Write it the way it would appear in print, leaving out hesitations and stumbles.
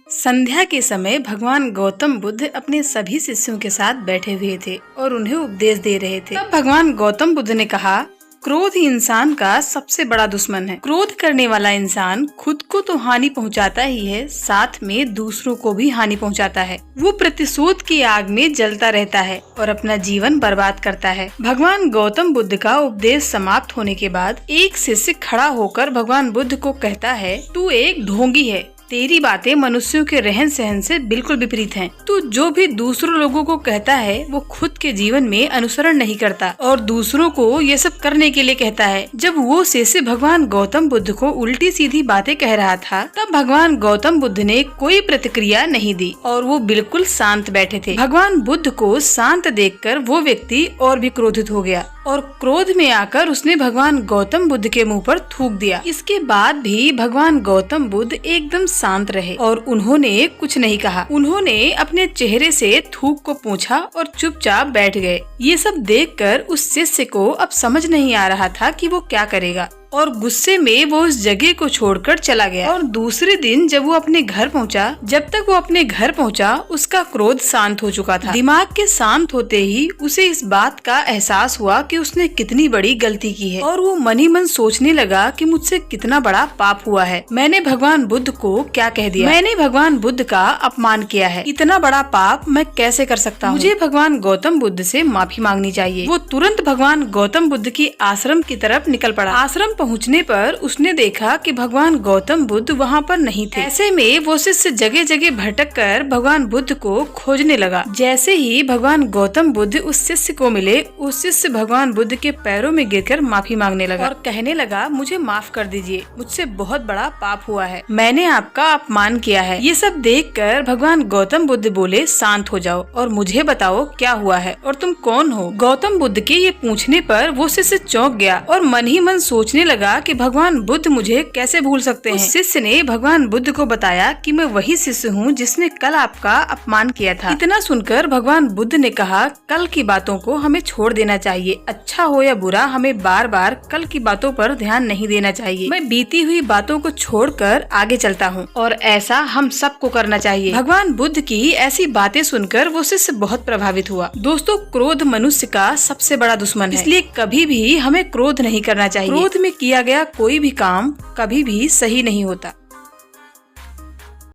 संध्या के समय भगवान गौतम बुद्ध अपने सभी शिष्यों के साथ बैठे हुए थे और उन्हें उपदेश दे रहे थे। तब भगवान गौतम बुद्ध ने कहा, क्रोध ही इंसान का सबसे बड़ा दुश्मन है। क्रोध करने वाला इंसान खुद को तो हानि पहुंचाता ही है, साथ में दूसरों को भी हानि पहुंचाता है। वो प्रतिशोध की आग में जलता रहता है और अपना जीवन बर्बाद करता है। भगवान गौतम बुद्ध का उपदेश समाप्त होने के बाद एक शिष्य खड़ा होकर भगवान बुद्ध को कहता है, तू एक ढोंगी है। तेरी बातें मनुष्यों के रहन सहन से बिल्कुल विपरीत हैं। तू जो भी दूसरों लोगों को कहता है वो खुद के जीवन में अनुसरण नहीं करता और दूसरों को ये सब करने के लिए कहता है। जब वो शिष्य भगवान गौतम बुद्ध को उल्टी सीधी बातें कह रहा था, तब भगवान गौतम बुद्ध ने कोई प्रतिक्रिया नहीं दी और वो बिल्कुल शांत बैठे थे। भगवान बुद्ध को शांत देखकर वो व्यक्ति और भी क्रोधित हो गया और क्रोध में आकर उसने भगवान गौतम बुद्ध के मुंह पर थूक दिया। इसके बाद भी भगवान गौतम बुद्ध एकदम शांत रहे और उन्होंने कुछ नहीं कहा। उन्होंने अपने चेहरे से थूक को पोंछा और चुपचाप बैठ गए। ये सब देखकर उस शिष्य को अब समझ नहीं आ रहा था कि वो क्या करेगा और गुस्से में वो उस जगह को छोड़कर चला गया। और दूसरे दिन जब वो अपने घर पहुंचा, जब तक वो अपने घर पहुंचा उसका क्रोध शांत हो चुका था। दिमाग के शांत होते ही उसे इस बात का एहसास हुआ कि उसने कितनी बड़ी गलती की है और वो मन ही मन सोचने लगा कि मुझसे कितना बड़ा पाप हुआ है। मैंने भगवान बुद्ध को क्या कह दिया, मैंने भगवान बुद्ध का अपमान किया है। इतना बड़ा पाप मैं कैसे कर सकता हूँ? मुझे भगवान गौतम बुद्ध से माफी मांगनी चाहिए। वो तुरंत भगवान गौतम बुद्ध की आश्रम की तरफ निकल पड़ा। आश्रम पहुंचने पर उसने देखा कि भगवान गौतम बुद्ध वहाँ पर नहीं थे। ऐसे में वो शिष्य जगह जगह भटक कर भगवान बुद्ध को खोजने लगा। जैसे ही भगवान गौतम बुद्ध उस शिष्य को मिले, उस शिष्य भगवान बुद्ध के पैरों में गिरकर माफी मांगने लगा और कहने लगा, मुझे माफ कर दीजिए, मुझसे बहुत बड़ा पाप हुआ है, मैंने आपका अपमान किया है। ये सब देखकर भगवान गौतम बुद्ध बोले, शांत हो जाओ और मुझे बताओ क्या हुआ है और तुम कौन हो? गौतम बुद्ध के ये पूछने पर वो शिष्य चौंक गया और मन ही मन सोचने लगा कि भगवान बुद्ध मुझे कैसे भूल सकते हैं। उस शिष्य ने भगवान बुद्ध को बताया कि मैं वही शिष्य हूँ जिसने कल आपका अपमान किया था। इतना सुनकर भगवान बुद्ध ने कहा, कल की बातों को हमें छोड़ देना चाहिए। अच्छा हो या बुरा, हमें बार बार कल की बातों पर ध्यान नहीं देना चाहिए। मैं बीती हुई बातों को छोड़कर आगे चलता हूँ और ऐसा हम सबको करना चाहिए। भगवान बुद्ध की ऐसी बातें सुनकर वो शिष्य बहुत प्रभावित हुआ। दोस्तों, क्रोध मनुष्य का सबसे बड़ा दुश्मन है, इसलिए कभी भी हमें क्रोध नहीं करना चाहिए। क्रोध में किया गया कोई भी काम कभी भी सही नहीं होता।